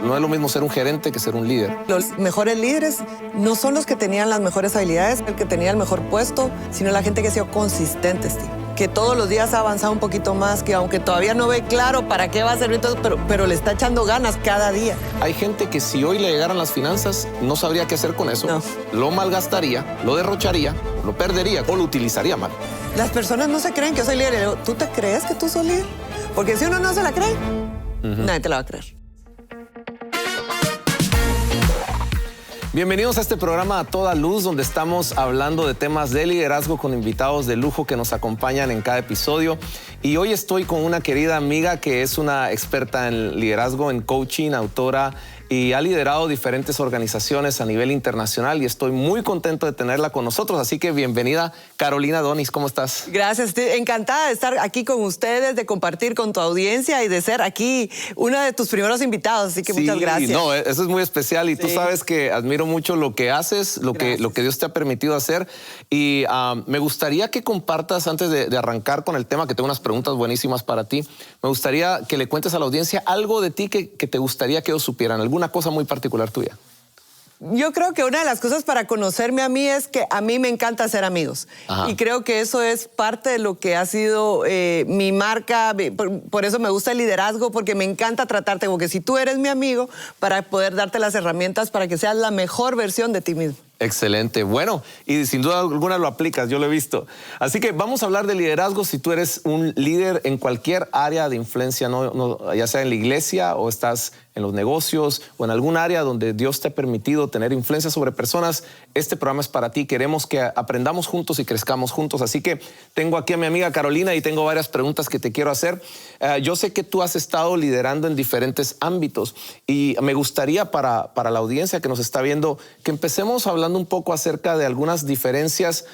No es lo mismo ser un gerente que ser un líder. Los mejores líderes no son los que tenían las mejores habilidades, el que tenía el mejor puesto, sino la gente que ha sido consistente, Steve. Que todos los días ha avanzado un poquito más, que aunque todavía no ve claro para qué va a servir todo, pero le está echando ganas cada día. Hay gente que si hoy le llegaran las finanzas, no sabría qué hacer con eso. No. Lo malgastaría, lo derrocharía, lo perdería o lo utilizaría mal. Las personas no se creen que yo soy líder. ¿Tú te crees que tú sos líder? Porque si uno no se la cree, nadie te la va a creer. Bienvenidos a este programa A Toda Luz, donde estamos hablando de temas de liderazgo con invitados de lujo que nos acompañan en cada episodio. Y hoy estoy con una querida amiga que es una experta en liderazgo, en coaching, autora, y ha liderado diferentes organizaciones a nivel internacional y estoy muy contento de tenerla con nosotros. Así que bienvenida, Carolina Donis. ¿Cómo estás? Gracias, encantada de estar aquí con ustedes, de compartir con tu audiencia y de ser aquí una de tus primeros invitados. Así que muchas gracias. No, eso es muy especial y tú sabes que admiro mucho lo que haces, lo que Dios te ha permitido hacer. Y me gustaría que compartas, antes de arrancar con el tema, que tengo unas preguntas buenísimas para ti, me gustaría que le cuentes a la audiencia algo de ti que te gustaría que ellos supieran, alguna cosa muy particular tuya. Yo creo que una de las cosas para conocerme a mí es que a mí me encanta hacer amigos. Ajá. Y creo que eso es parte de lo que ha sido mi marca. Por eso me gusta el liderazgo, porque me encanta tratarte como que si tú eres mi amigo, para poder darte las herramientas para que seas la mejor versión de ti mismo. Excelente. Bueno, y sin duda alguna lo aplicas, yo lo he visto. Así que vamos a hablar de liderazgo. Si tú eres un líder en cualquier área de influencia, ya sea en la iglesia o estás en los negocios o en algún área donde Dios te ha permitido tener influencia sobre personas, este programa es para ti. Queremos que aprendamos juntos y crezcamos juntos. Así que tengo aquí a mi amiga Carolina y tengo varias preguntas que te quiero hacer. Yo sé que tú has estado liderando en diferentes ámbitos y me gustaría para la audiencia que nos está viendo que empecemos hablando un poco acerca de algunas diferencias,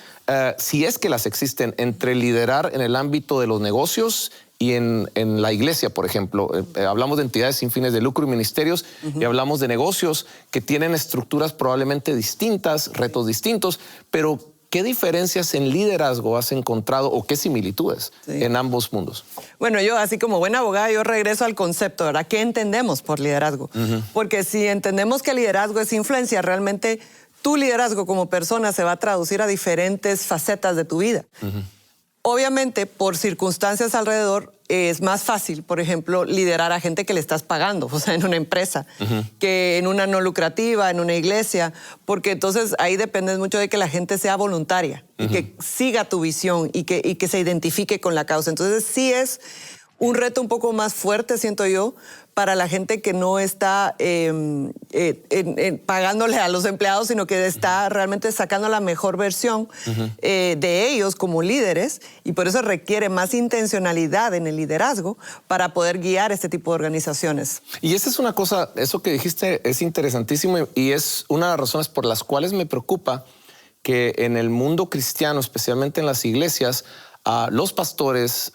si es que las existen, entre liderar en el ámbito de los negocios y en la iglesia, por ejemplo. Hablamos de entidades sin fines de lucro y ministerios, y hablamos de negocios que tienen estructuras probablemente distintas, retos distintos, pero ¿qué diferencias en liderazgo has encontrado o qué similitudes en ambos mundos? Bueno, yo así como buena abogada, yo regreso al concepto, ¿verdad? ¿Qué entendemos por liderazgo? Porque si entendemos que liderazgo es influencia, realmente tu liderazgo como persona se va a traducir a diferentes facetas de tu vida. Obviamente, por circunstancias alrededor, es más fácil, por ejemplo, liderar a gente que le estás pagando, o sea, en una empresa, que en una no lucrativa, en una iglesia, porque entonces ahí dependes mucho de que la gente sea voluntaria y que siga tu visión y que se identifique con la causa. Entonces sí es un reto un poco más fuerte, siento yo, para la gente que no está pagándole a los empleados, sino que está realmente sacando la mejor versión de ellos como líderes, y por eso requiere más intencionalidad en el liderazgo para poder guiar este tipo de organizaciones. Y esa es una cosa, eso que dijiste es interesantísimo y es una de las razones por las cuales me preocupa que en el mundo cristiano, especialmente en las iglesias, los pastores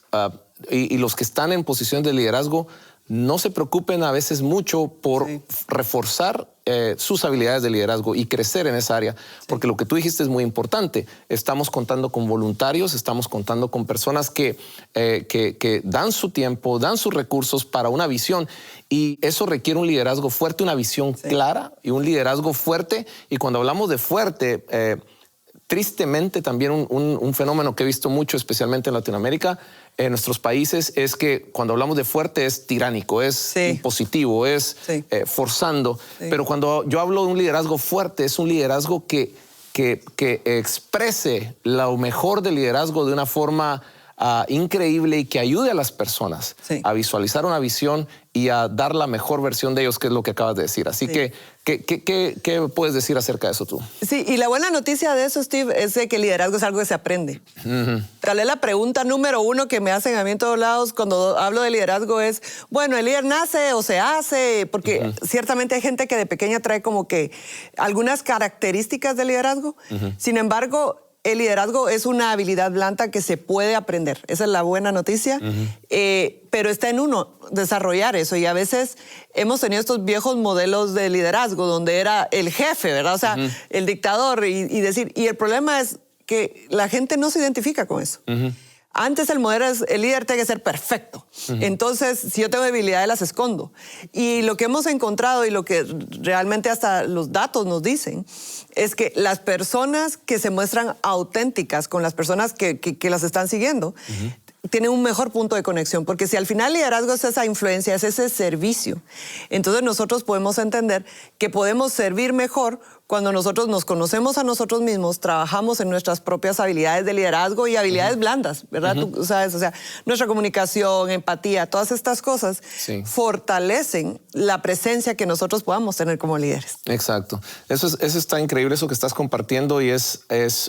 y los que están en posición de liderazgo no se preocupen a veces mucho por reforzar sus habilidades de liderazgo y crecer en esa área, porque lo que tú dijiste es muy importante. Estamos contando con voluntarios, estamos contando con personas que dan su tiempo, dan sus recursos para una visión, y eso requiere un liderazgo fuerte, una visión clara y un liderazgo fuerte. Y cuando hablamos de fuerte, tristemente también un fenómeno que he visto mucho, especialmente en Latinoamérica, en nuestros países, es que cuando hablamos de fuerte es tiránico, es impositivo, es forzando. Pero cuando yo hablo de un liderazgo fuerte, es un liderazgo que exprese lo mejor del liderazgo de una forma increíble y que ayude a las personas a visualizar una visión y a dar la mejor versión de ellos, que es lo que acabas de decir. Así que, ¿qué puedes decir acerca de eso tú? Sí, y la buena noticia de eso, Steve, es de que el liderazgo es algo que se aprende. Tal vez la pregunta número uno que me hacen a mí en todos lados cuando hablo de liderazgo es, bueno, ¿el líder nace o se hace? Porque ciertamente hay gente que de pequeña trae como que algunas características de liderazgo. Sin embargo, el liderazgo es una habilidad blanda que se puede aprender. Esa es la buena noticia. Pero está en uno desarrollar eso. Y a veces hemos tenido estos viejos modelos de liderazgo donde era el jefe, ¿verdad? O sea, el dictador y decir. Y el problema es que la gente no se identifica con eso. Antes el líder tiene que ser perfecto. Entonces, si yo tengo debilidades, las escondo. Y lo que hemos encontrado y lo que realmente hasta los datos nos dicen es que las personas que se muestran auténticas con las personas que las están siguiendo, tienen un mejor punto de conexión, porque si al final liderazgo es esa influencia, es ese servicio, entonces nosotros podemos entender que podemos servir mejor cuando nosotros nos conocemos a nosotros mismos, trabajamos en nuestras propias habilidades de liderazgo y habilidades blandas, ¿verdad? Tú sabes, o sea, nuestra comunicación, empatía, todas estas cosas fortalecen la presencia que nosotros podamos tener como líderes. Exacto. Eso está increíble, eso que estás compartiendo, y es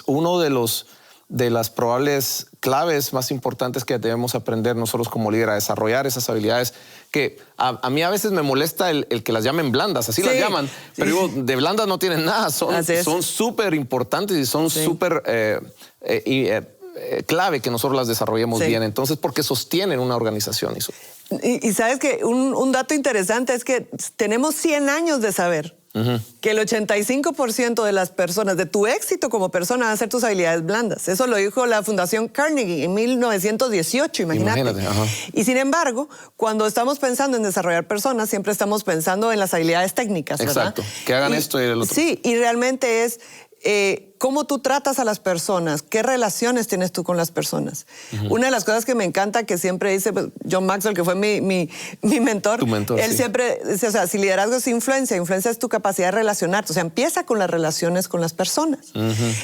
uno de las probables claves más importantes que debemos aprender nosotros como líder, a desarrollar esas habilidades que a mí a veces me molesta el que las llamen blandas, así las llaman, pero digo, de blandas no tienen nada, son súper importantes y son súper clave que nosotros las desarrollemos bien, entonces porque sostienen una organización. Y sabes que un dato interesante es que tenemos 100 años de saber que el 85% de las personas, de tu éxito como persona, van a ser tus habilidades blandas. Eso lo dijo la Fundación Carnegie en 1918, imagínate. Y sin embargo, cuando estamos pensando en desarrollar personas, siempre estamos pensando en las habilidades técnicas, ¿verdad? Exacto, que hagan esto y el otro. Sí, y realmente es cómo tú tratas a las personas, qué relaciones tienes tú con las personas. Una de las cosas que me encanta, que siempre dice John Maxwell, que fue mi mentor, tu mentor, él siempre dice, o sea, si liderazgo es influencia es tu capacidad de relacionarte, o sea, empieza con las relaciones con las personas.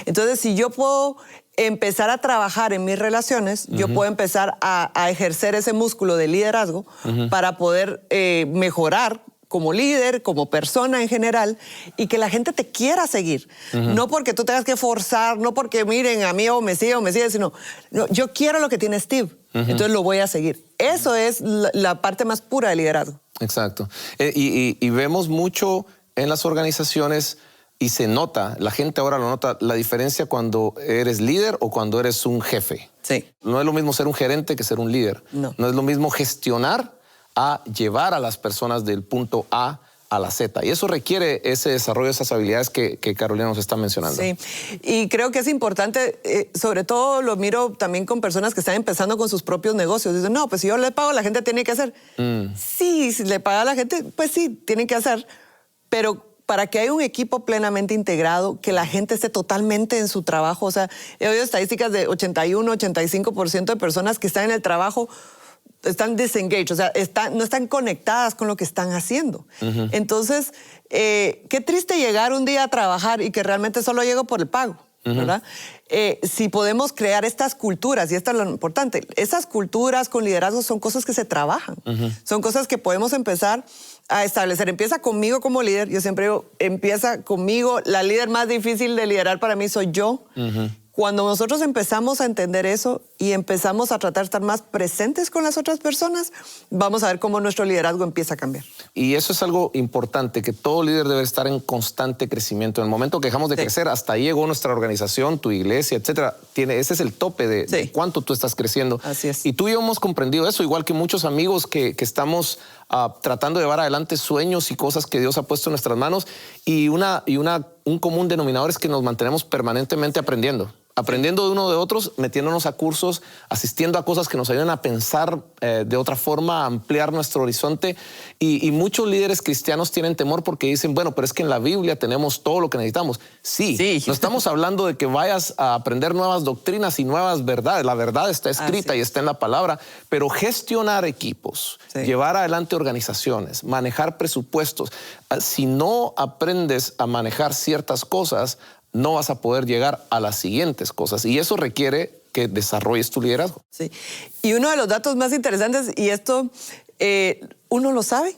Entonces, si yo puedo empezar a trabajar en mis relaciones, yo puedo empezar a ejercer ese músculo de liderazgo para poder mejorar como líder, como persona en general, y que la gente te quiera seguir. No porque tú tengas que forzar, no porque miren a mí o me sigue, sino no, yo quiero lo que tiene Steve, entonces lo voy a seguir. Eso es la parte más pura del liderazgo. Exacto. Y vemos mucho en las organizaciones, y se nota, la gente ahora lo nota, la diferencia cuando eres líder o cuando eres un jefe. Sí. No es lo mismo ser un gerente que ser un líder. No es lo mismo gestionar a llevar a las personas del punto A a la Z. Y eso requiere ese desarrollo, esas habilidades que Carolina nos está mencionando. Sí, y creo que es importante, sobre todo lo miro también con personas que están empezando con sus propios negocios. Dicen, no, pues si yo le pago, la gente tiene que hacer. Sí, si le paga a la gente, pues sí, tiene que hacer. Pero para que haya un equipo plenamente integrado, que la gente esté totalmente en su trabajo. O sea, he oído estadísticas de 81, 85% de personas que están en el trabajo están disengaged, o sea, no están conectadas con lo que están haciendo. Entonces, qué triste llegar un día a trabajar y que realmente solo llego por el pago, ¿verdad? Si podemos crear estas culturas, y esto es lo importante, esas culturas con liderazgo son cosas que se trabajan, son cosas que podemos empezar a establecer. Empieza conmigo como líder, yo siempre digo, empieza conmigo, la líder más difícil de liderar para mí soy yo. Cuando nosotros empezamos a entender eso y empezamos a tratar de estar más presentes con las otras personas, vamos a ver cómo nuestro liderazgo empieza a cambiar. Y eso es algo importante, que todo líder debe estar en constante crecimiento. En el momento que dejamos de crecer, hasta ahí llegó nuestra organización, tu iglesia, etcétera. Ese es el tope de cuánto tú estás creciendo. Así es. Y tú y yo hemos comprendido eso, igual que muchos amigos que estamos tratando de llevar adelante sueños y cosas que Dios ha puesto en nuestras manos. Y un común denominador es que nos mantenemos permanentemente aprendiendo de uno de otros, metiéndonos a cursos, asistiendo a cosas que nos ayudan a pensar de otra forma, a ampliar nuestro horizonte. Y muchos líderes cristianos tienen temor porque dicen, bueno, pero es que en la Biblia tenemos todo lo que necesitamos. Sí. No estamos hablando de que vayas a aprender nuevas doctrinas y nuevas verdades. La verdad está escrita y está en la palabra, pero gestionar equipos, llevar adelante organizaciones, manejar presupuestos. Si no aprendes a manejar ciertas cosas, no vas a poder llegar a las siguientes cosas. Y eso requiere que desarrolles tu liderazgo. Sí. Y uno de los datos más interesantes, y esto uno lo sabe,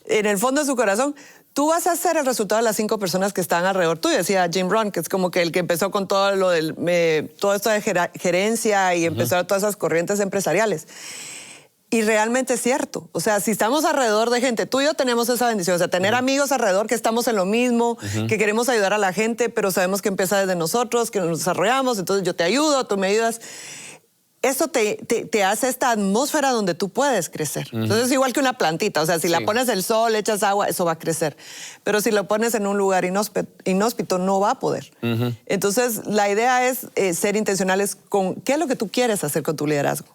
en el fondo de su corazón, tú vas a ser el resultado de las 5 personas que están alrededor tuyo. Decía Jim Rohn, que es como que el que empezó con todo lo todo esto de gerencia y empezó todas esas corrientes empresariales. Y realmente es cierto. O sea, si estamos alrededor de gente, tú y yo tenemos esa bendición. O sea, tener amigos alrededor que estamos en lo mismo, que queremos ayudar a la gente, pero sabemos que empieza desde nosotros, que nos desarrollamos. Entonces yo te ayudo, tú me ayudas. eso te hace esta atmósfera donde tú puedes crecer. Entonces es igual que una plantita, o sea, si la pones al sol, le echas agua, eso va a crecer. Pero si lo pones en un lugar inhóspito, no va a poder. Entonces la idea es ser intencionales con qué es lo que tú quieres hacer con tu liderazgo.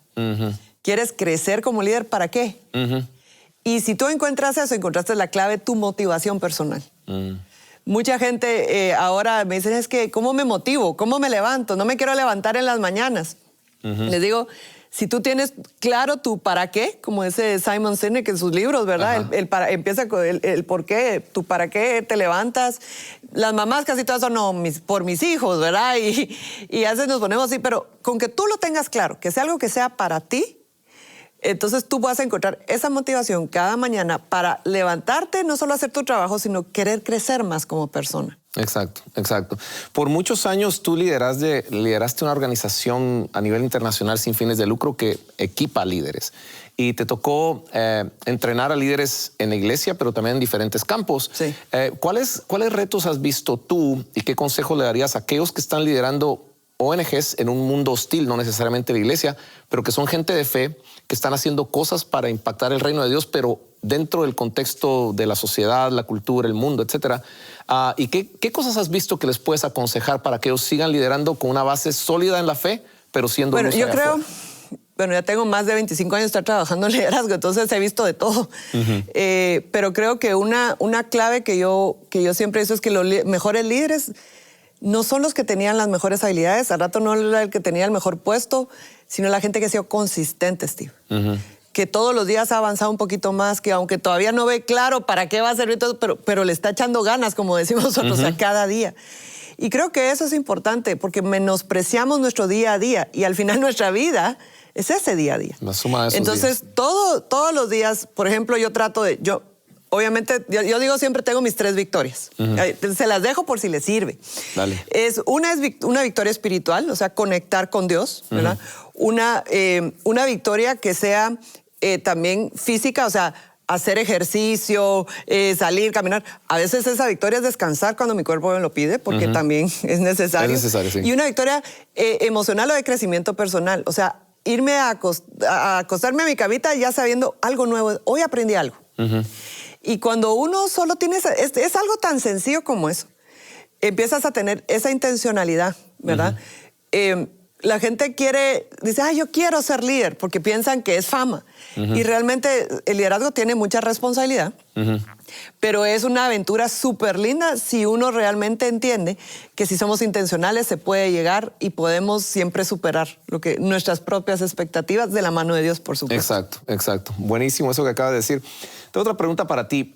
¿Quieres crecer como líder? ¿Para qué? Y si tú encuentras eso, encontraste la clave, tu motivación personal. Mucha gente ahora me dice, es que ¿cómo me motivo? ¿Cómo me levanto? No me quiero levantar en las mañanas. Les digo, si tú tienes claro tu para qué, como dice Simon Sinek en sus libros, ¿verdad? Empieza con el por qué, tu para qué te levantas. Las mamás casi todas son, no, por mis hijos, ¿verdad? Y a veces nos ponemos así, pero con que tú lo tengas claro, que sea algo que sea para ti, entonces tú vas a encontrar esa motivación cada mañana para levantarte, no solo hacer tu trabajo, sino querer crecer más como persona. Exacto, exacto. Por muchos años tú lideraste una organización a nivel internacional sin fines de lucro que equipa líderes. Y te tocó entrenar a líderes en la iglesia, pero también en diferentes campos. Sí. ¿Cuáles retos has visto tú y qué consejo le darías a aquellos que están liderando ONGs en un mundo hostil, no necesariamente la iglesia, pero que son gente de fe, que están haciendo cosas para impactar el reino de Dios, pero dentro del contexto de la sociedad, la cultura, el mundo, etcétera? ¿Y qué cosas has visto que les puedes aconsejar para que ellos sigan liderando con una base sólida en la fe, pero siendo Bueno, luz yo allá creo, afuera? ya tengo más de 25 años de estar trabajando en liderazgo, entonces he visto de todo. Pero creo que una clave que yo siempre hice es que los mejores líderes no son los que tenían las mejores habilidades. Al rato no era el que tenía el mejor puesto, sino la gente que ha sido consistente, Steve. Que todos los días ha avanzado un poquito más, que aunque todavía no ve claro para qué va a servir todo, pero le está echando ganas, como decimos nosotros, a cada día. Y creo que eso es importante, porque menospreciamos nuestro día a día y al final nuestra vida es ese día a día. La suma de esos Entonces, días. todos los días, por ejemplo, obviamente, yo digo siempre tengo mis 3 victorias. Se las dejo por si les sirve. Dale. Una victoria espiritual, o sea, conectar con Dios, ¿verdad? Una victoria que sea también física, o sea, hacer ejercicio, salir, caminar. A veces esa victoria es descansar cuando mi cuerpo me lo pide, porque también es necesario. Es necesario, sí. Y una victoria emocional o de crecimiento personal, o sea, irme a acostarme a mi camita ya sabiendo algo nuevo. Hoy aprendí algo. Y cuando uno solo tiene es algo tan sencillo como eso, empiezas a tener esa intencionalidad, ¿verdad? La gente dice, yo quiero ser líder, porque piensan que es fama. Y realmente el liderazgo tiene mucha responsabilidad, pero es una aventura súper linda si uno realmente entiende que si somos intencionales se puede llegar y podemos siempre superar nuestras propias expectativas de la mano de Dios, por supuesto. Exacto. Buenísimo eso que acabas de decir. Tengo otra pregunta para ti,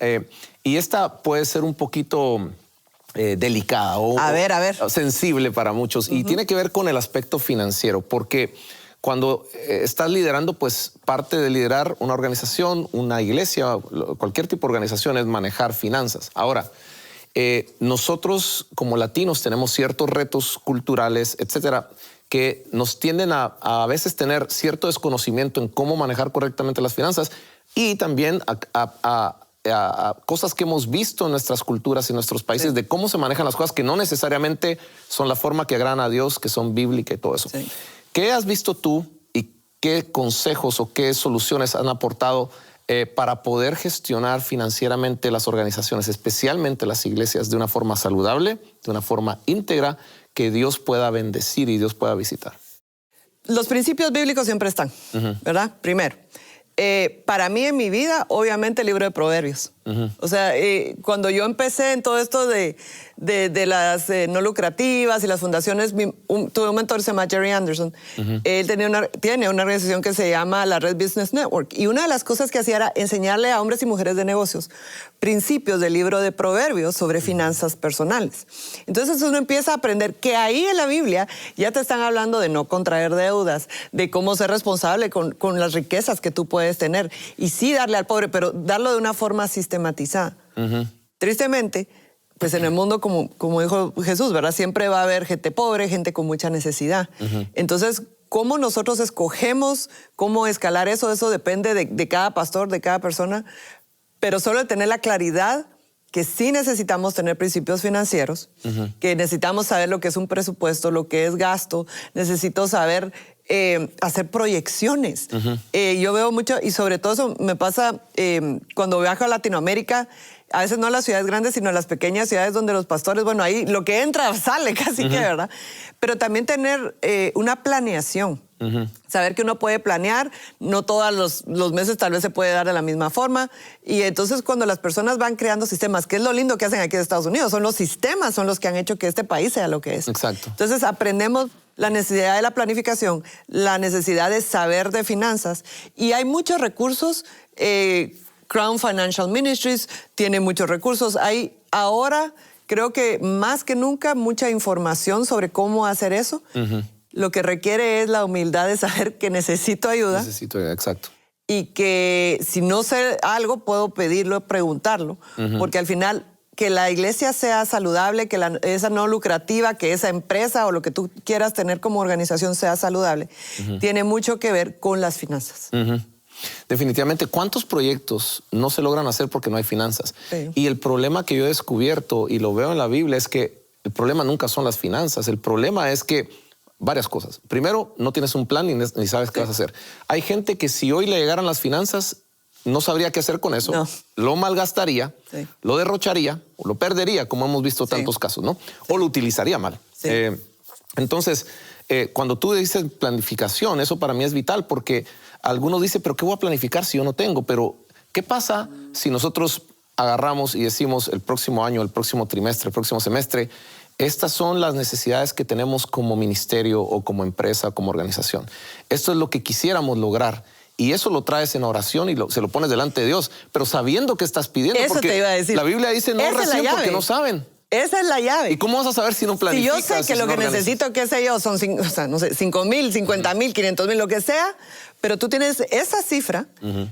y esta puede ser un poquito delicada o sensible para muchos, y tiene que ver con el aspecto financiero, porque cuando estás liderando, pues parte de liderar una organización, una iglesia, cualquier tipo de organización es manejar finanzas. Ahora, nosotros como latinos tenemos ciertos retos culturales, etcétera, que nos tienden a veces tener cierto desconocimiento en cómo manejar correctamente las finanzas, y también a cosas que hemos visto en nuestras culturas y nuestros países, de cómo se manejan las cosas que no necesariamente son la forma que agradan a Dios, que son bíblicas y todo eso. Sí. ¿Qué has visto tú y qué consejos o qué soluciones han aportado para poder gestionar financieramente las organizaciones, especialmente las iglesias, de una forma saludable, de una forma íntegra, que Dios pueda bendecir y Dios pueda visitar? Los principios bíblicos siempre están, ¿verdad? Primero, para mí en mi vida, obviamente el libro de Proverbios. O sea, cuando yo empecé en todo esto de las no lucrativas y las fundaciones, tuve un mentor que se llama Jerry Anderson. Él tiene una organización que se llama la Red Business Network, y una de las cosas que hacía era enseñarle a hombres y mujeres de negocios principios del libro de Proverbios sobre finanzas personales. Entonces uno empieza a aprender que ahí en la Biblia ya te están hablando de no contraer deudas, de cómo ser responsable con las riquezas que tú puedes tener, y sí darle al pobre, pero darlo de una forma sistematizada. Tristemente, pues en el mundo, como dijo Jesús, ¿verdad? Siempre va a haber gente pobre, gente con mucha necesidad. Entonces, ¿cómo nosotros escogemos cómo escalar eso? Eso depende de cada pastor, de cada persona, pero solo tener la claridad que sí necesitamos tener principios financieros, que necesitamos saber lo que es un presupuesto, lo que es gasto, necesito saber hacer proyecciones. Yo veo mucho, y sobre todo eso me pasa cuando viajo a Latinoamérica, a veces no a las ciudades grandes, sino a las pequeñas ciudades donde los pastores, bueno, ahí lo que entra sale casi que, ¿verdad? Pero también tener una planeación. Saber que uno puede planear, no todos los meses tal vez se puede dar de la misma forma. Y entonces cuando las personas van creando sistemas, que es lo lindo que hacen aquí en Estados Unidos, son los sistemas, son los que han hecho que este país sea lo que es. Exacto. Entonces aprendemos la necesidad de la planificación, la necesidad de saber de finanzas. Y hay muchos recursos. Crown Financial Ministries tiene muchos recursos. Hay ahora, creo que más que nunca, mucha información sobre cómo hacer eso. Lo que requiere es la humildad de saber que necesito ayuda. Necesito ayuda, exacto. Y que si no sé algo, puedo pedirlo, preguntarlo. Porque al final, que la iglesia sea saludable, que esa no lucrativa, que esa empresa o lo que tú quieras tener como organización sea saludable, tiene mucho que ver con las finanzas. Definitivamente, ¿cuántos proyectos no se logran hacer porque no hay finanzas? Sí. Y el problema que yo he descubierto, y lo veo en la Biblia, es que el problema nunca son las finanzas. El problema es que varias cosas. Primero, no tienes un plan ni sabes qué vas a hacer. Hay gente que si hoy le llegaran las finanzas, no sabría qué hacer con eso. No. Lo malgastaría, lo derrocharía, o lo perdería, como hemos visto tantos casos, ¿no? O lo utilizaría mal. Entonces, cuando tú dices planificación, eso para mí es vital, porque algunos dicen, pero ¿qué voy a planificar si yo no tengo? Pero, ¿qué pasa si nosotros agarramos y decimos el próximo año, el próximo trimestre, el próximo semestre, estas son las necesidades que tenemos como ministerio o como empresa, como organización? Esto es lo que quisiéramos lograr. Y eso lo traes en oración y se lo pones delante de Dios, pero sabiendo que estás pidiendo. Eso porque te iba a decir. La Biblia dice no reciben porque no saben. Esa es la llave. ¿Y cómo vas a saber si no planificas? Si yo sé que lo que necesito, qué sé yo, son 5,000, 50,000, 500,000, lo que sea, pero tú tienes esa cifra,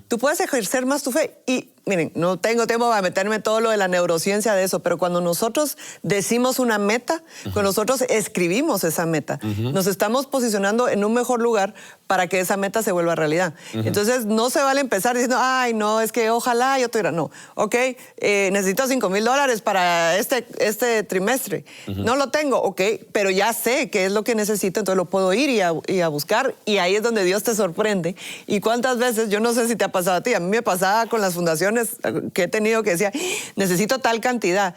tú puedes ejercer más tu fe. Y miren, no tengo tiempo para meterme todo lo de la neurociencia de eso, pero cuando nosotros decimos una meta, cuando nosotros escribimos esa meta, nos estamos posicionando en un mejor lugar para que esa meta se vuelva realidad. Entonces, no se vale empezar diciendo, ay, no, es que ojalá yo tuviera. No, ok, necesito $5,000 para este trimestre. No lo tengo, ok, pero ya sé qué es lo que necesito, entonces lo puedo ir y a buscar, y ahí es donde Dios te sorprende. Y cuántas veces, yo no sé si te ha pasado a ti, a mí me pasaba con las fundaciones que he tenido que decía, necesito tal cantidad.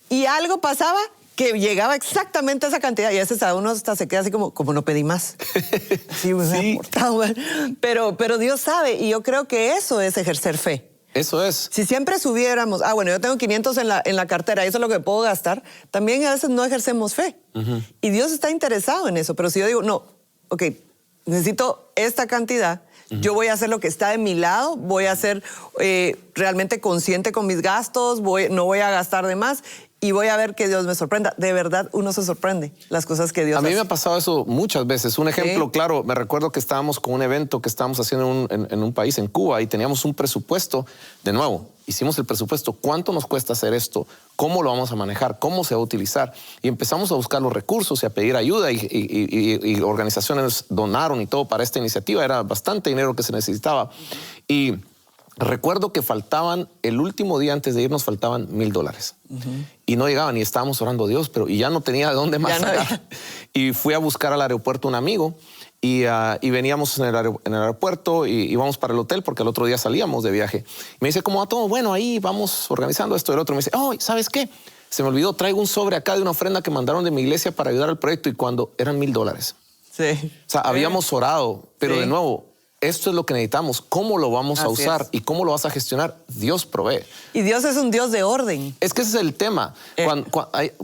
Y algo pasaba que llegaba exactamente esa cantidad, y a veces a uno hasta se queda así como no pedí más. Sí, me ha aportado, pero Dios sabe, y yo creo que eso es ejercer fe. Eso es. Si siempre subiéramos, bueno, yo tengo 500 en la cartera, eso es lo que puedo gastar, también a veces no ejercemos fe. Y Dios está interesado en eso, pero si yo digo, no, ok, necesito esta cantidad, yo voy a hacer lo que está de mi lado, voy a ser realmente consciente con mis gastos, no voy a gastar de más y voy a ver que Dios me sorprenda. De verdad, uno se sorprende las cosas que Dios hace. A mí me ha pasado eso muchas veces. Un ejemplo claro, me recuerdo que estábamos con un evento que estábamos haciendo en un país, en Cuba, y teníamos un presupuesto. De nuevo, hicimos el presupuesto. ¿Cuánto nos cuesta hacer esto? ¿Cómo lo vamos a manejar? ¿Cómo se va a utilizar? Y empezamos a buscar los recursos y a pedir ayuda, y organizaciones donaron y todo para esta iniciativa. Era bastante dinero que se necesitaba. Y recuerdo que faltaban, el último día antes de irnos, faltaban $1,000. Y no llegaban, y estábamos orando a Dios, pero y ya no tenía de dónde más sacar. Y fui a buscar al aeropuerto un amigo, y veníamos en el aeropuerto y íbamos para el hotel porque al otro día salíamos de viaje. Y me dice, ¿cómo va todo? Bueno, ahí vamos organizando esto y el otro. Me dice, oh, ¿sabes qué? Se me olvidó, traigo un sobre acá de una ofrenda que mandaron de mi iglesia para ayudar al proyecto, y cuando eran $1,000. Sí. O sea, habíamos orado, pero de nuevo, esto es lo que necesitamos. ¿Cómo lo vamos a usar y cómo lo vas a gestionar? Dios provee. Y Dios es un Dios de orden. Es que ese es el tema.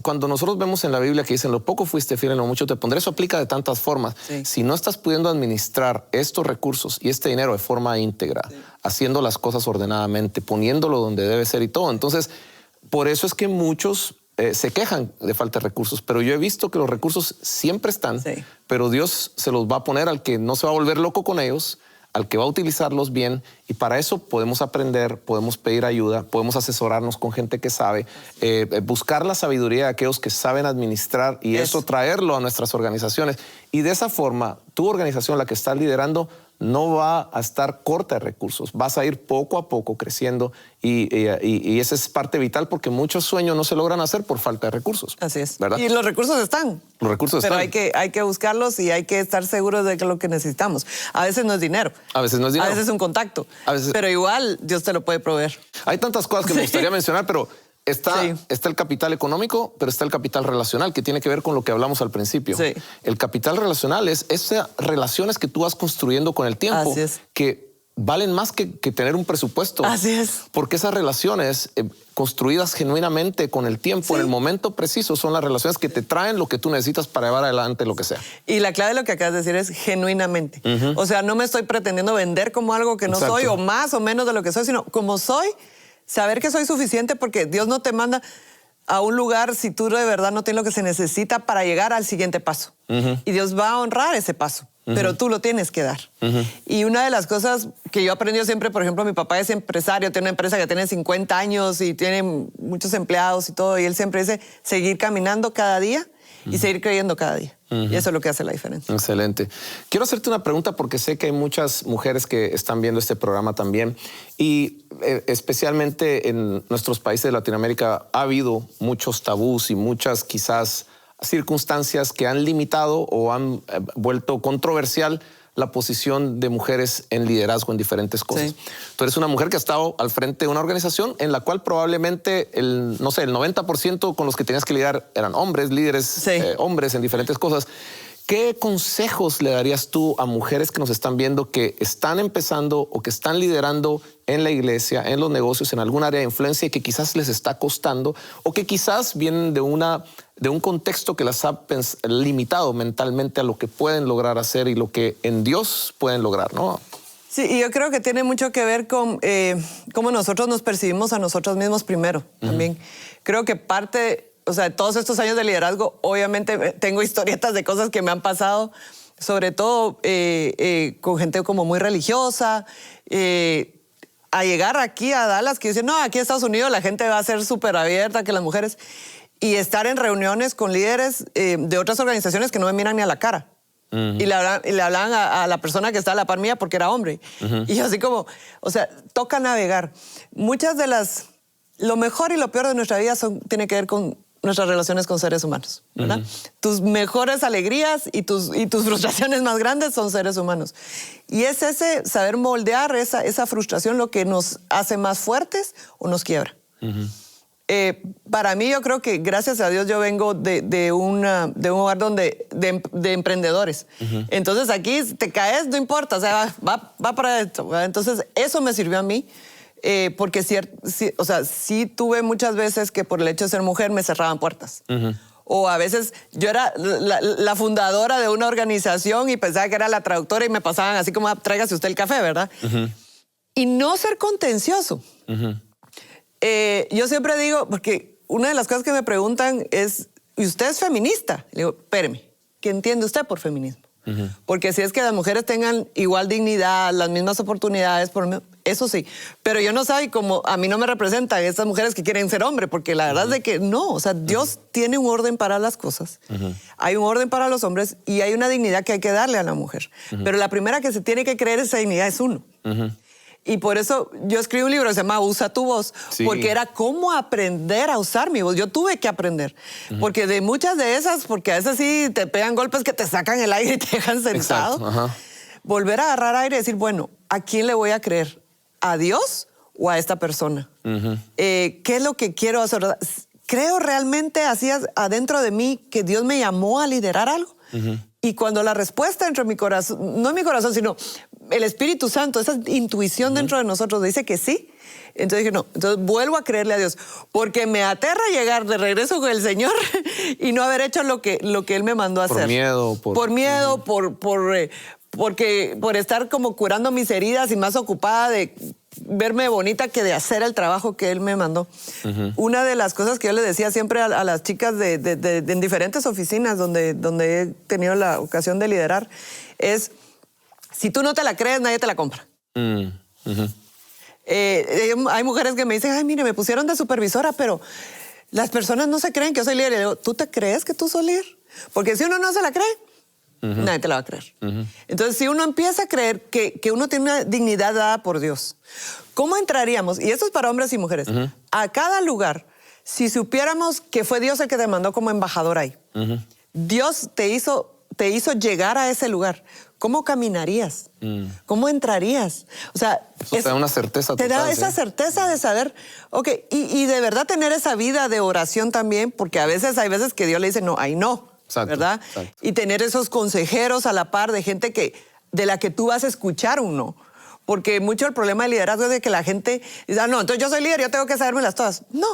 Cuando nosotros vemos en la Biblia que dicen, lo poco fuiste fiel, en lo mucho te pondré, eso aplica de tantas formas. Si no estás pudiendo administrar estos recursos y este dinero de forma íntegra, haciendo las cosas ordenadamente, poniéndolo donde debe ser y todo, entonces, por eso es que muchos se quejan de falta de recursos, pero yo he visto que los recursos siempre están, pero Dios se los va a poner al que no se va a volver loco con ellos, al que va a utilizarlos bien, y para eso podemos aprender, podemos pedir ayuda, podemos asesorarnos con gente que sabe, buscar la sabiduría de aquellos que saben administrar, y eso traerlo a nuestras organizaciones. Y de esa forma, tu organización, la que estás liderando, no va a estar corta de recursos. Vas a ir poco a poco creciendo y esa es parte vital porque muchos sueños no se logran hacer por falta de recursos. Así es. ¿Verdad? Y los recursos están. Los recursos pero están. hay que buscarlos y hay que estar seguros de que lo que necesitamos. A veces no es dinero. A veces no es dinero. A veces es un contacto. A veces... Pero igual Dios te lo puede proveer. Hay tantas cosas que me gustaría mencionar, pero está Sí. el capital económico, pero está el capital relacional, que tiene que ver con lo que hablamos al principio. Sí. El capital relacional es esas relaciones que tú vas construyendo con el tiempo, Así es. que valen más que tener un presupuesto. Así es. Porque esas relaciones construidas genuinamente con el tiempo, Sí. en el momento preciso, son las relaciones que te traen lo que tú necesitas para llevar adelante lo que sea. Y la clave de lo que acabas de decir es genuinamente. O sea, no me estoy pretendiendo vender como algo que no Exacto. soy o más o menos de lo que soy, sino como soy, saber que soy suficiente porque Dios no te manda a un lugar si tú de verdad no tienes lo que se necesita para llegar al siguiente paso. Y Dios va a honrar ese paso, pero tú lo tienes que dar. Y una de las cosas que yo aprendí siempre, por ejemplo, mi papá es empresario, tiene una empresa que tiene 50 años y tiene muchos empleados y todo, y él siempre dice seguir caminando cada día y seguir creyendo cada día. Y eso es lo que hace la diferencia. Excelente. Quiero hacerte una pregunta porque sé que hay muchas mujeres que están viendo este programa también y especialmente en nuestros países de Latinoamérica ha habido muchos tabús y muchas quizás circunstancias que han limitado o han vuelto controversial la posición de mujeres en liderazgo en diferentes cosas. Sí. Tú eres una mujer que ha estado al frente de una organización en la cual probablemente el 90% con los que tenías que lidiar eran hombres, líderes, Sí. hombres en diferentes cosas. ¿Qué consejos le darías tú a mujeres que nos están viendo que están empezando o que están liderando en la iglesia, en los negocios, en algún área de influencia y que quizás les está costando o que quizás vienen de un contexto que las ha limitado mentalmente a lo que pueden lograr hacer y lo que en Dios pueden lograr, ¿no? Sí, y yo creo que tiene mucho que ver con cómo nosotros nos percibimos a nosotros mismos primero también. Creo que parte, o sea, de todos estos años de liderazgo, obviamente tengo historietas de cosas que me han pasado, sobre todo con gente como muy religiosa, a llegar aquí a Dallas, que dicen, no, aquí en Estados Unidos la gente va a ser súper abierta, que las mujeres, y estar en reuniones con líderes de otras organizaciones que no me miran ni a la cara. Y le hablaban a la persona que estaba a la par mía porque era hombre. Y yo así como, o sea, toca navegar. Muchas de lo mejor y lo peor de nuestra vida tiene que ver con nuestras relaciones con seres humanos, ¿verdad? Tus mejores alegrías y tus frustraciones más grandes son seres humanos. Y es ese saber moldear esa frustración lo que nos hace más fuertes o nos quiebra. Para mí, yo creo que gracias a Dios yo vengo de un hogar de emprendedores. Entonces aquí te caes, no importa, o sea, va para esto, ¿verdad? Entonces eso me sirvió a mí. Porque sí tuve muchas veces que por el hecho de ser mujer me cerraban puertas. O a veces yo era la fundadora de una organización y pensaba que era la traductora y me pasaban así como, tráigase usted el café, ¿verdad? Y no ser contencioso. Yo siempre digo, porque una de las cosas que me preguntan es, ¿y usted es feminista? Le digo, espéreme, ¿qué entiende usted por feminismo? Porque si es que las mujeres tengan igual dignidad, las mismas oportunidades, eso sí. Pero yo no sé, como a mí no me representan estas mujeres que quieren ser hombre, porque la verdad es de que no, o sea, Dios tiene un orden para las cosas. Hay un orden para los hombres y hay una dignidad que hay que darle a la mujer. Pero la primera que se tiene que creer esa dignidad es uno. Y por eso yo escribí un libro que se llama Usa tu voz, porque era cómo aprender a usar mi voz. Yo tuve que aprender, porque de muchas de esas, porque a veces sí te pegan golpes que te sacan el aire y te dejan sentado. Volver a agarrar aire y decir, bueno, ¿a quién le voy a creer? ¿A Dios o a esta persona? ¿Qué es lo que quiero hacer? ¿Creo realmente así adentro de mí que Dios me llamó a liderar algo? Y cuando la respuesta dentro de mi corazón, no en mi corazón, sino el Espíritu Santo, esa intuición dentro de nosotros dice que sí. Entonces dije, no, entonces vuelvo a creerle a Dios, porque me aterra llegar de regreso con el Señor y no haber hecho lo que Él me mandó a hacer. Por miedo, por estar como curando mis heridas y más ocupada de verme bonita que de hacer el trabajo que Él me mandó. Una de las cosas que yo le decía siempre a las chicas en diferentes oficinas donde he tenido la ocasión de liderar es, si tú no te la crees, nadie te la compra. Hay mujeres que me dicen, ay, mire, me pusieron de supervisora, pero las personas no se creen que yo soy líder. Y le digo, ¿tú te crees que tú sos líder? Porque si uno no se la cree, nadie te la va a creer. Entonces, si uno empieza a creer que uno tiene una dignidad dada por Dios, ¿cómo entraríamos? Y esto es para hombres y mujeres. A cada lugar, si supiéramos que fue Dios el que te mandó como embajador ahí, Dios te hizo llegar a ese lugar, ¿cómo caminarías? ¿Cómo entrarías? O sea, eso te da una certeza total. Te da esa ¿sí? certeza de saber, ok, y de verdad tener esa vida de oración también, porque hay veces que Dios le dice, no, ahí no, exacto, ¿verdad? Exacto. Y tener esos consejeros a la par de gente de la que tú vas a escuchar un no. Porque mucho el problema del liderazgo es de que la gente dice, no, entonces yo soy líder, yo tengo que sabérmelas todas. No.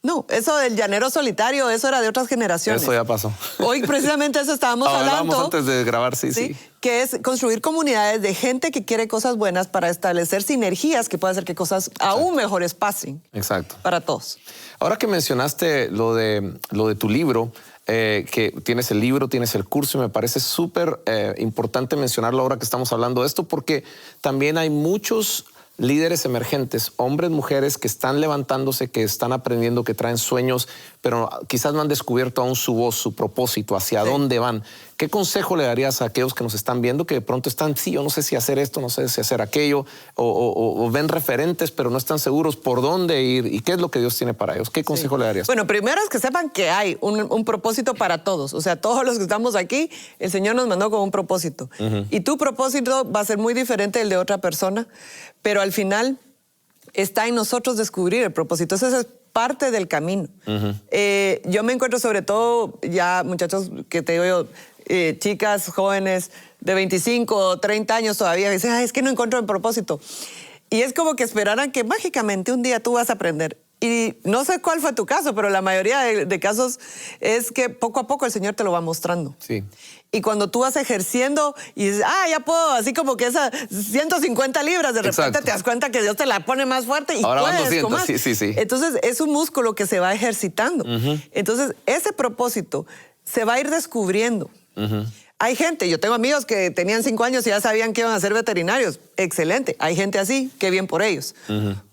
No, eso del llanero solitario, eso era de otras generaciones. Eso ya pasó. Hoy precisamente eso estábamos hablando. Hablábamos antes de grabar, sí. Que es construir comunidades de gente que quiere cosas buenas para establecer sinergias que puede hacer que cosas aún mejores pasen. Exacto. Para todos. Ahora que mencionaste lo de tu libro, que tienes el libro, tienes el curso, y me parece súper importante mencionarlo ahora que estamos hablando de esto, porque también hay muchos líderes emergentes, hombres, mujeres que están levantándose, que están aprendiendo, que traen sueños, pero quizás no han descubierto aún su voz, su propósito, hacia dónde van. ¿Qué consejo le darías a aquellos que nos están viendo que de pronto están, sí, yo no sé si hacer esto, no sé si hacer aquello, o ven referentes, pero no están seguros por dónde ir y qué es lo que Dios tiene para ellos? ¿Qué consejo le darías? Bueno, primero es que sepan que hay un propósito para todos. O sea, todos los que estamos aquí, el Señor nos mandó con un propósito. Y tu propósito va a ser muy diferente del de otra persona, pero al final está en nosotros descubrir el propósito. Eso es parte del camino. Yo me encuentro sobre todo ya muchachos que te digo yo, chicas jóvenes de 25 o 30 años todavía, que dicen, es que no encuentro el propósito. Y es como que esperaran que mágicamente un día tú vas a aprender. Y no sé cuál fue tu caso, pero la mayoría de casos es que poco a poco el Señor te lo va mostrando. Sí. Y cuando tú vas ejerciendo y dices, ya puedo, así como que esas 150 libras, de repente te das cuenta que Dios te la pone más fuerte y ahora puedes van 200, con más. Sí. Entonces, es un músculo que se va ejercitando. Entonces, ese propósito se va a ir descubriendo. Hay gente, yo tengo amigos que tenían 5 años y ya sabían que iban a ser veterinarios. Excelente. Hay gente así, qué bien por ellos.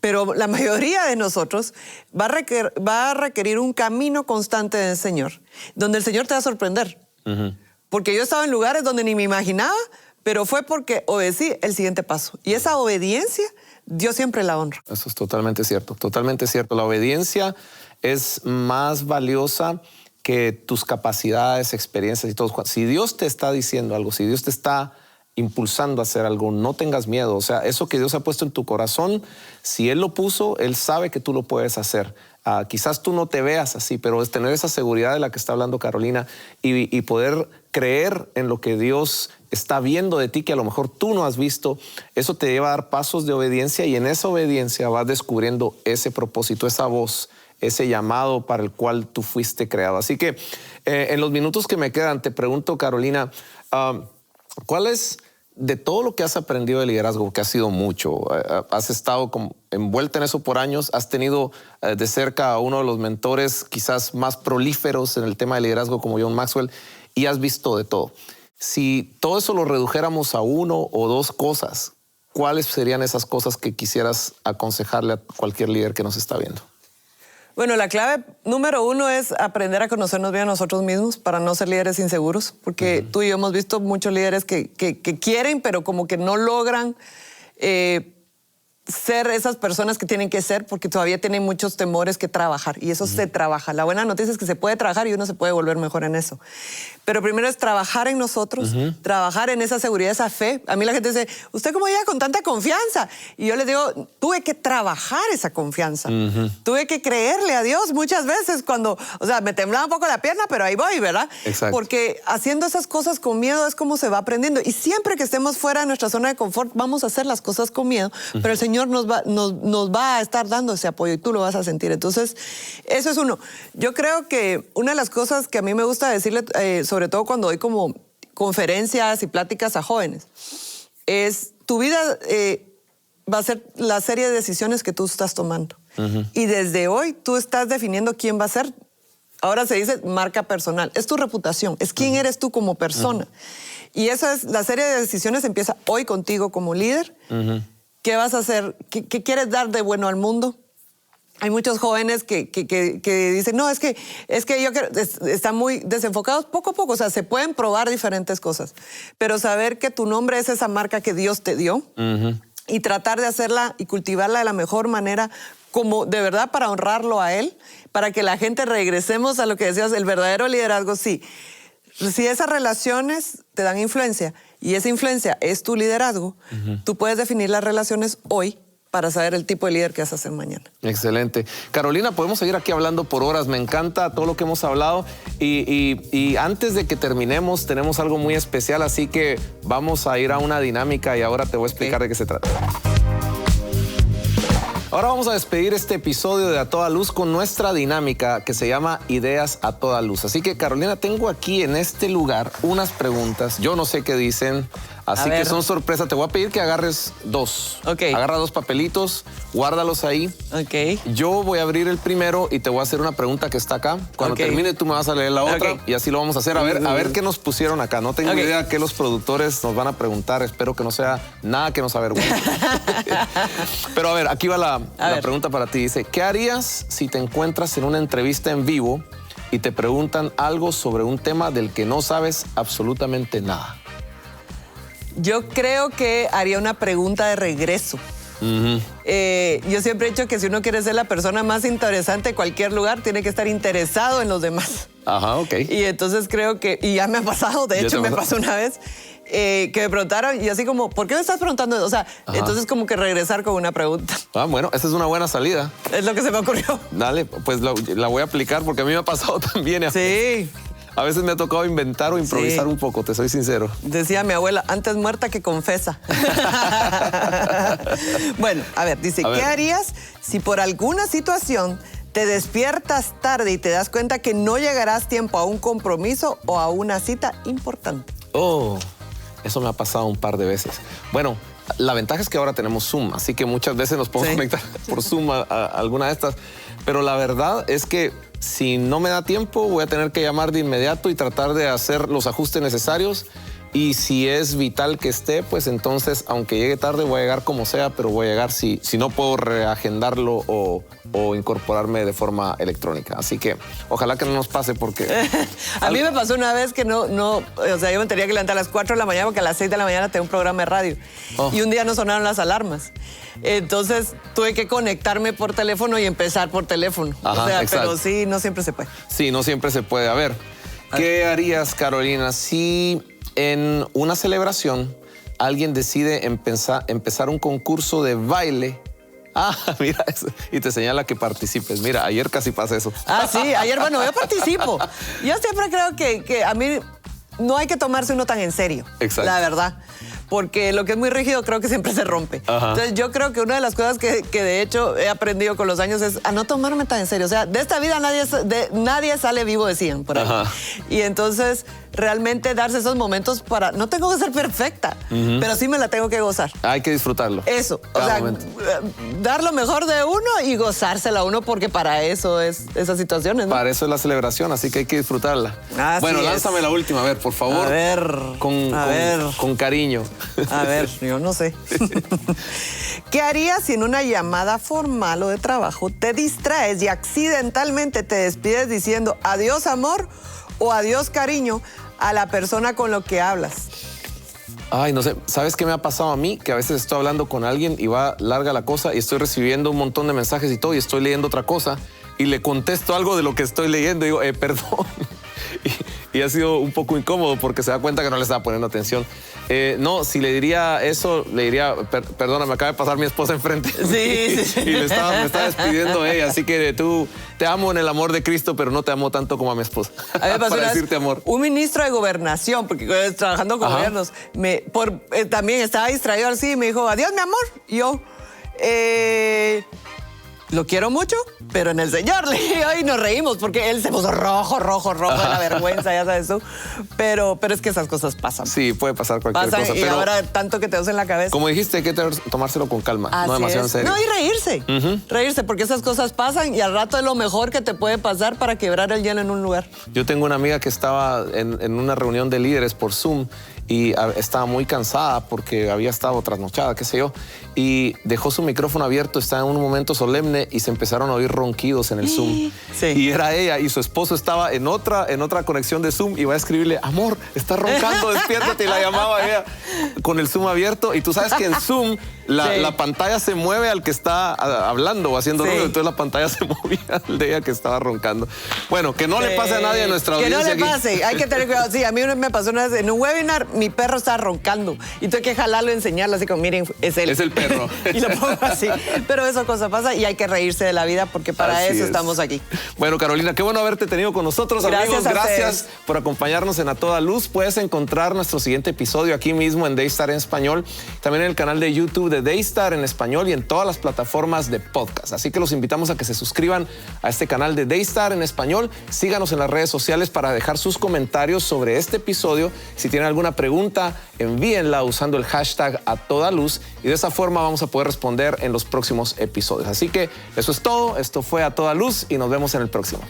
Pero la mayoría de nosotros va a requerir un camino constante del Señor, donde el Señor te va a sorprender. Porque yo estaba en lugares donde ni me imaginaba, pero fue porque obedecí el siguiente paso. Y esa obediencia, Dios siempre la honra. Eso es totalmente cierto, totalmente cierto. La obediencia es más valiosa que tus capacidades, experiencias y todo. Si Dios te está diciendo algo, si Dios te está impulsando a hacer algo, no tengas miedo. O sea, eso que Dios ha puesto en tu corazón, si Él lo puso, Él sabe que tú lo puedes hacer. Quizás tú no te veas así, pero es tener esa seguridad de la que está hablando Carolina y poder creer en lo que Dios está viendo de ti, que a lo mejor tú no has visto. Eso te lleva a dar pasos de obediencia y en esa obediencia vas descubriendo ese propósito, esa voz, ese llamado para el cual tú fuiste creado. Así que en los minutos que me quedan, te pregunto, Carolina, ¿cuál es, de todo lo que has aprendido de liderazgo, que ha sido mucho, has estado envuelta en eso por años, has tenido de cerca a uno de los mentores quizás más prolíferos en el tema de liderazgo como John Maxwell, y has visto de todo? Si todo eso lo redujéramos a 1 o 2 cosas, ¿cuáles serían esas cosas que quisieras aconsejarle a cualquier líder que nos está viendo? Bueno, la clave número 1 es aprender a conocernos bien a nosotros mismos para no ser líderes inseguros, porque tú y yo hemos visto muchos líderes que quieren, pero como que no logran ser esas personas que tienen que ser porque todavía tienen muchos temores que trabajar y eso se trabaja. La buena noticia es que se puede trabajar y uno se puede volver mejor en eso. Pero primero es trabajar en nosotros, trabajar en esa seguridad, esa fe. A mí la gente dice, ¿usted cómo llega con tanta confianza? Y yo les digo, tuve que trabajar esa confianza. Tuve que creerle a Dios muchas veces cuando, o sea, me temblaba un poco la pierna, pero ahí voy, ¿verdad? Exacto. Porque haciendo esas cosas con miedo es como se va aprendiendo. Y siempre que estemos fuera de nuestra zona de confort, vamos a hacer las cosas con miedo, pero el Señor nos va a estar dando ese apoyo y tú lo vas a sentir. Entonces, eso es uno. Yo creo que una de las cosas que a mí me gusta decirle, sobre todo cuando doy como conferencias y pláticas a jóvenes, es tu vida va a ser la serie de decisiones que tú estás tomando. Y desde hoy tú estás definiendo quién va a ser. Ahora se dice marca personal. Es tu reputación, es quién eres tú como persona. Y esa es la serie de decisiones empieza hoy contigo como líder. ¿Qué vas a hacer? ¿Qué quieres dar de bueno al mundo? Hay muchos jóvenes que dicen, no, es que yo quiero, están muy desenfocados poco a poco. O sea, se pueden probar diferentes cosas. Pero saber que tu nombre es esa marca que Dios te dio y tratar de hacerla y cultivarla de la mejor manera, como de verdad para honrarlo a Él, para que la gente regresemos a lo que decías, el verdadero liderazgo, sí. Si esas relaciones te dan influencia y esa influencia es tu liderazgo, tú puedes definir las relaciones hoy para saber el tipo de líder que vas a ser mañana. Excelente. Carolina, podemos seguir aquí hablando por horas. Me encanta todo lo que hemos hablado. Y antes de que terminemos, tenemos algo muy especial, así que vamos a ir a una dinámica y ahora te voy a explicar de qué se trata. Ahora vamos a despedir este episodio de A Toda Luz con nuestra dinámica que se llama Ideas a Toda Luz. Así que, Carolina, tengo aquí en este lugar unas preguntas. Yo no sé qué dicen, así que son sorpresa. Te voy a pedir que agarres dos. Ok. Agarra dos papelitos, guárdalos ahí. Ok. Yo voy a abrir el primero y te voy a hacer una pregunta que está acá. Cuando termine, tú me vas a leer la otra y así lo vamos a hacer. A ver qué nos pusieron acá. No tengo idea qué los productores nos van a preguntar. Espero que no sea nada que nos avergüence. Pero a ver, aquí va la pregunta para ti. Dice, ¿qué harías si te encuentras en una entrevista en vivo y te preguntan algo sobre un tema del que no sabes absolutamente nada? Yo creo que haría una pregunta de regreso. Yo siempre he dicho que si uno quiere ser la persona más interesante de cualquier lugar, tiene que estar interesado en los demás. Ajá, ok. Y entonces creo que, y ya me ha pasado, de hecho me pasó una vez, que me preguntaron y así como, ¿por qué me estás preguntando? O sea, entonces como que regresar con una pregunta. Ah, bueno, esa es una buena salida. Es lo que se me ocurrió. Dale, pues la voy a aplicar porque a mí me ha pasado también. Sí. A veces me ha tocado inventar o improvisar un poco, te soy sincero. Decía mi abuela, antes muerta que confesa. Bueno, a ver, dice, ¿qué harías si por alguna situación te despiertas tarde y te das cuenta que no llegarás a tiempo a un compromiso o a una cita importante? Oh, eso me ha pasado un par de veces. Bueno, la ventaja es que ahora tenemos Zoom, así que muchas veces nos podemos conectar por Zoom a alguna de estas. Pero la verdad es que si no me da tiempo, voy a tener que llamar de inmediato y tratar de hacer los ajustes necesarios. Y si es vital que esté, pues entonces, aunque llegue tarde, voy a llegar como sea, pero voy a llegar si no puedo reagendarlo o incorporarme de forma electrónica. Así que ojalá que no nos pase porque... A mí me pasó una vez que o sea, yo me tenía que levantar a las 4 de la mañana porque a las 6 de la mañana tengo un programa de radio. Y un día no sonaron las alarmas. Entonces tuve que conectarme por teléfono y empezar por teléfono. Ajá, o sea, exacto. pero sí, no siempre se puede. Sí, no siempre se puede. A ver, ¿qué harías, Carolina, si en una celebración alguien decide empezar un concurso de baile? Ah, mira eso. Y te señala que participes. Mira, ayer casi pasa eso. Ah, sí, ayer, bueno, yo participo. Yo siempre creo que a mí no hay que tomarse uno tan en serio. Exacto. La verdad. Porque lo que es muy rígido creo que siempre se rompe. Ajá. Entonces yo creo que una de las cosas que de hecho he aprendido con los años es a no tomarme tan en serio. O sea, de esta vida nadie sale vivo, decían por ahí. Ajá. Y entonces realmente darse esos momentos para... No tengo que ser perfecta, pero sí me la tengo que gozar. Hay que disfrutarlo. Eso, Cada o sea, momento. dar lo mejor de uno y gozársela a uno porque para eso es esas situaciones, ¿no? Para eso es la celebración, así que hay que disfrutarla. Así bueno, es. lánzame la última, a ver, por favor. A ver, con cariño. A ver, yo no sé. ¿Qué harías si en una llamada formal o de trabajo te distraes y accidentalmente te despides diciendo adiós amor o adiós cariño a la persona con lo que hablas? Ay, no sé, ¿sabes qué me ha pasado a mí? Que a veces estoy hablando con alguien y va larga la cosa y estoy recibiendo un montón de mensajes y todo y estoy leyendo otra cosa y le contesto algo de lo que estoy leyendo y digo, perdón. Y ha sido un poco incómodo porque se da cuenta que no le estaba poniendo atención. No, si le diría eso, le diría, perdona, me acaba de pasar mi esposa enfrente. Sí. Y me está despidiendo ella, así que tú te amo en el amor de Cristo, pero no te amo tanto como a mi esposa. A mí me pasó para decirte amor. Un ministro de gobernación, porque trabajando con gobiernos, también estaba distraído así y me dijo, adiós, mi amor. Y yo, lo quiero mucho, pero en el Señor. Y nos reímos porque él se puso rojo de la vergüenza, ya sabes tú. Pero es que esas cosas pasan. Sí, puede pasar cualquier cosa. Y pero ahora tanto que te das en la cabeza. Como dijiste, hay que tomárselo con calma, no demasiado en serio. No, y reírse. Reírse, porque esas cosas pasan y al rato es lo mejor que te puede pasar para quebrar el hielo en un lugar. Yo tengo una amiga que estaba en una reunión de líderes por Zoom y estaba muy cansada porque había estado trasnochada, qué sé yo, y dejó su micrófono abierto, estaba en un momento solemne y se empezaron a oír ronquidos en el Zoom. Sí. Y era ella y su esposo estaba en otra conexión de Zoom y va a escribirle, amor, estás roncando, despiértate, y la llamaba ella con el Zoom abierto. Y tú sabes que en Zoom la pantalla se mueve al que está hablando o haciendo ruido, entonces la pantalla se movía al de ella que estaba roncando. Bueno, que no le pase a nadie en nuestra audiencia. Que no le pase, hay que tener cuidado. Sí, a mí me pasó una vez en un webinar, mi perro estaba roncando y tuve que jalarlo, enseñarlo así como, miren, es él. Es el perro. Y lo pongo así. Pero esa cosa pasa y hay que reírse de la vida porque para Así eso es. estamos aquí. Bueno, Carolina, qué bueno haberte tenido con nosotros, amigos. Gracias por acompañarnos en A Toda Luz. Puedes encontrar nuestro siguiente episodio aquí mismo en Daystar en español, también en el canal de YouTube de Daystar en español y en todas las plataformas de podcast. Así que los invitamos a que se suscriban a este canal de Daystar en español. Síganos en las redes sociales para dejar sus comentarios sobre este episodio. Si tienen alguna pregunta, envíenla usando el hashtag A Toda Luz y de esa forma vamos a poder responder en los próximos episodios. Así que eso es todo. Esto fue A Toda Luz y nos vemos en el próximo.